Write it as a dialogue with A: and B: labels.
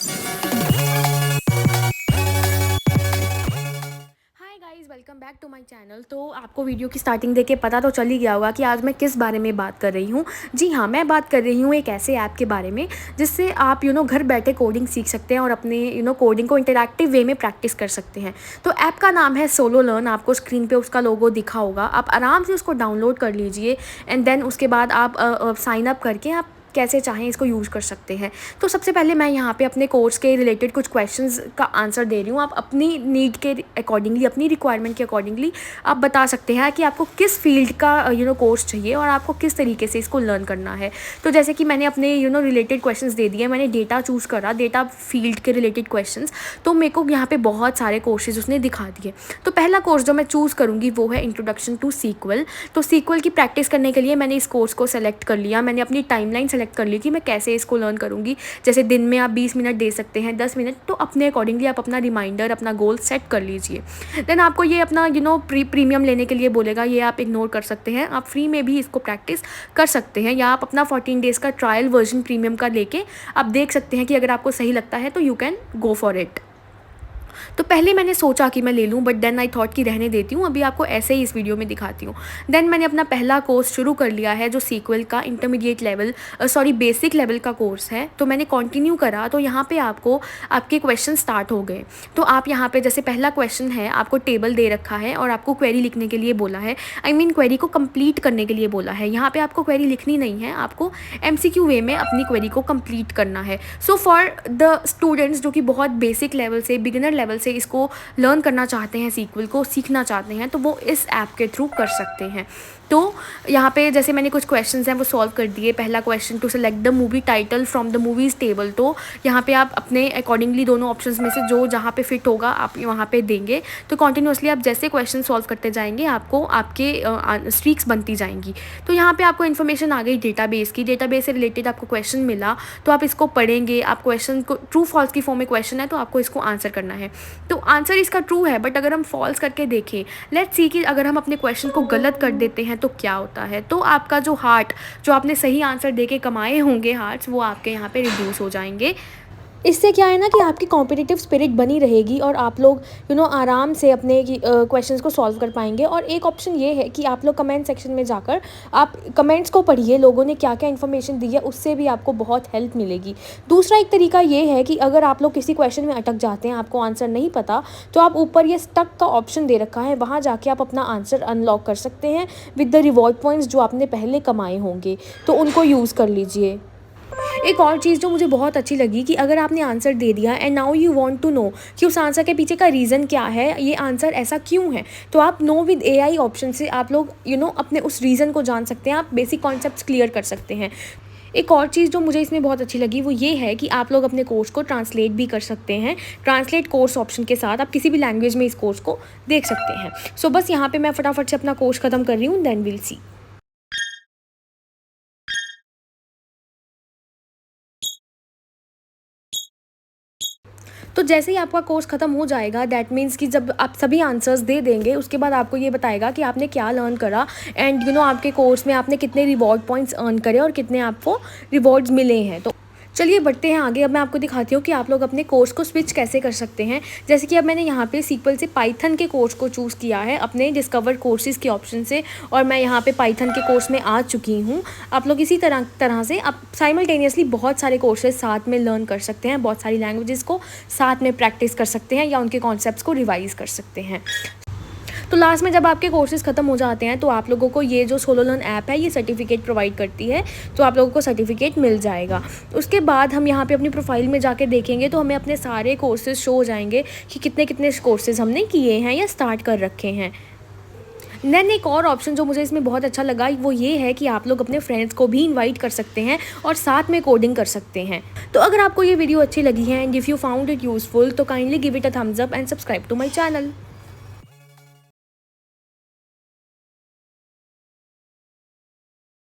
A: Hi guys, welcome back to my channel. तो आपको video की स्टार्टिंग देख के पता तो चल ही गया होगा कि आज मैं किस बारे में बात कर रही हूँ। जी हाँ, मैं बात कर रही हूँ एक ऐसे ऐप के बारे में जिससे आप घर बैठे कोडिंग सीख सकते हैं और अपने कोडिंग को इंटरैक्टिव वे में प्रैक्टिस कर सकते हैं। तो ऐप का नाम है सोलो लर्न। आपको स्क्रीन पे उसका लोगो दिखा होगा। आप आराम से उसको डाउनलोड कर लीजिए एंड देन उसके बाद आप साइन अप करके आप कैसे चाहें इसको यूज़ कर सकते हैं। तो सबसे पहले मैं यहाँ पे अपने कोर्स के रिलेटेड कुछ क्वेश्चंस का आंसर दे रही हूँ। आप अपनी नीड के अकॉर्डिंगली, अपनी रिक्वायरमेंट के अकॉर्डिंगली आप बता सकते हैं कि आपको किस फील्ड का कोर्स चाहिए और आपको किस तरीके से इसको लर्न करना है। तो जैसे कि मैंने अपने रिलेटेड क्वेश्चंस दे दिए। मैंने डेटा चूज़ करा, डेटा फील्ड के रिलेटेड क्वेश्चंस। तो मेरे को यहाँ पे बहुत सारे कोर्सेज उसने दिखा दिए। तो पहला कोर्स जो मैं चूज़ करूँगी वो है इंट्रोडक्शन टू सीक्वल। तो सीक्वल की प्रैक्टिस करने के लिए मैंने इस कोर्स को सेलेक्ट कर लिया। मैंने अपनी टाइमलाइन सेलेक्ट कर ली कि मैं कैसे इसको लर्न करूँगी। जैसे दिन में आप 20 मिनट दे सकते हैं, 10 मिनट, तो अपने अकॉर्डिंगली आप अपना रिमाइंडर, अपना गोल सेट कर लीजिए। देन आपको ये अपना प्रीमियम लेने के लिए बोलेगा। ये आप इग्नोर कर सकते हैं। आप फ्री में भी इसको प्रैक्टिस कर सकते हैं या आप अपना 14 डेज़ का ट्रायल वर्जन प्रीमियम का लेके आप देख सकते हैं कि अगर आपको सही लगता है तो you can go for it. तो पहले मैंने सोचा कि मैं ले लूँ, बट देन आई थॉट कि रहने देती हूँ, अभी आपको ऐसे ही इस वीडियो में दिखाती हूँ। देन मैंने अपना पहला कोर्स शुरू कर लिया है जो सीक्वल का इंटरमीडिएट लेवल बेसिक लेवल का कोर्स है। तो मैंने कंटिन्यू करा। तो यहाँ पे आपको आपके क्वेश्चन स्टार्ट हो गए। तो आप यहाँ पे जैसे पहला क्वेश्चन है, आपको टेबल दे रखा है और आपको क्वेरी लिखने के लिए बोला है। क्वेरी को कंप्लीट करने के लिए बोला है। यहाँ पे आपको क्वेरी लिखनी नहीं है, आपको MCQ वे में अपनी क्वेरी को कंप्लीट करना है। सो फॉर द स्टूडेंट्स जो कि बहुत बेसिक लेवल से, बिगिनर लेवल से इसको लर्न करना चाहते हैं, सीक्वल को सीखना चाहते हैं, तो वो इस ऐप के थ्रू कर सकते हैं। तो यहाँ पे जैसे मैंने कुछ क्वेश्चंस हैं वो सॉल्व कर दिए। पहला question, to select the movie title from the movies table. तो यहाँ पे आप अपने अकॉर्डिंगली दोनों ऑप्शंस में से जो जहाँ पे फिट होगा आप वहाँ पे देंगे। तो कॉन्टिन्यूसली आप जैसे क्वेश्चन सॉल्व करते जाएंगे आपको आपके स्ट्रीक्स बनती जाएंगी। तो यहाँ पे आपको इन्फॉर्मेशन आ गई डेटाबेस की। डेटाबेस से रिलेटेड आपको क्वेश्चन मिला, तो आप इसको पढ़ेंगे। आप क्वेश्चन को ट्रू फॉल्स की फॉर्म में क्वेश्चन है तो आपको इसको आंसर करना है। तो आंसर इसका ट्रू है, बट अगर हम फॉल्स करके देखें, लेट्स सी कि अगर हम अपने क्वेश्चन को गलत कर देते हैं तो क्या होता है। तो आपका जो आपने सही आंसर देके कमाए होंगे हार्ट्स, वो आपके यहाँ पे रिड्यूस हो जाएंगे। इससे क्या है ना कि आपकी कॉम्पिटिटिव स्पिरिट बनी रहेगी और आप लोग आराम से अपने क्वेश्चंस को सॉल्व कर पाएंगे। और एक ऑप्शन ये है कि आप लोग कमेंट सेक्शन में जाकर आप कमेंट्स को पढ़िए, लोगों ने क्या क्या इन्फॉर्मेशन दी है, उससे भी आपको बहुत हेल्प मिलेगी। दूसरा एक तरीका ये है कि अगर आप लोग किसी क्वेश्चन में अटक जाते हैं, आपको आंसर नहीं पता, तो आप ऊपर ये स्टक का ऑप्शन दे रखा है, वहाँ जाके आप अपना आंसर अनलॉक कर सकते हैं विद द रिवॉर्ड पॉइंट्स जो आपने पहले कमाए होंगे, तो उनको यूज़ कर लीजिए। एक और चीज़ जो मुझे बहुत अच्छी लगी कि अगर आपने आंसर दे दिया and now you want to know कि उस आंसर के पीछे का रीज़न क्या है, ये आंसर ऐसा क्यों है, तो आप नो विद AI ऑप्शन से आप लोग अपने उस रीज़न को जान सकते हैं। आप बेसिक कॉन्सेप्ट्स क्लियर कर सकते हैं। एक और चीज़ जो मुझे इसमें बहुत अच्छी लगी वो ये है कि आप लोग अपने कोर्स को ट्रांसलेट भी कर सकते हैं। ट्रांसलेट कोर्स ऑप्शन के साथ आप किसी भी लैंग्वेज में इस कोर्स को देख सकते हैं। सो बस यहाँ पे मैं फटाफट से अपना कोर्स ख़त्म कर रही हूँ, देन विल सी। तो जैसे ही आपका कोर्स ख़त्म हो जाएगा, दैट मीन्स कि जब आप सभी आंसर्स दे देंगे, उसके बाद आपको ये बताएगा कि आपने क्या लर्न करा एंड आपके कोर्स में आपने कितने रिवॉर्ड पॉइंट्स अर्न करे और कितने आपको रिवॉर्ड्स मिले हैं। तो चलिए बढ़ते हैं आगे। अब मैं आपको दिखाती हूँ कि आप लोग अपने कोर्स को स्विच कैसे कर सकते हैं। जैसे कि अब मैंने यहाँ पे सीक्वल से पाइथन के कोर्स को चूज़ किया है अपने डिस्कवर कोर्सेज़ के ऑप्शन से, और मैं यहाँ पे पाइथन के कोर्स में आ चुकी हूँ। आप लोग इसी तरह से आप साइमल्टेनियसली बहुत सारे कोर्सेज साथ में लर्न कर सकते हैं, बहुत सारी लैंग्वेजेस को साथ में प्रैक्टिस कर सकते हैं या उनके कॉन्सेप्ट्स को रिवाइज़ कर सकते हैं। तो लास्ट में जब आपके कोर्सेज ख़त्म हो जाते हैं तो आप लोगों को ये जो सोलो लर्न ऐप है ये सर्टिफिकेट प्रोवाइड करती है, तो आप लोगों को सर्टिफिकेट मिल जाएगा। उसके बाद हम यहाँ पे अपनी प्रोफाइल में जाके देखेंगे तो हमें अपने सारे कोर्सेज शो हो जाएंगे कि कितने कितने कोर्सेज हमने किए हैं या स्टार्ट कर रखे हैं। देन एक और ऑप्शन जो मुझे इसमें बहुत अच्छा लगा वो ये है कि आप लोग अपने फ्रेंड्स को भी इनवाइट कर सकते हैं और साथ में कोडिंग कर सकते हैं। तो अगर आपको ये वीडियो अच्छी लगी है and if you found it useful तो kindly give it a thumbs up and subscribe to my channel.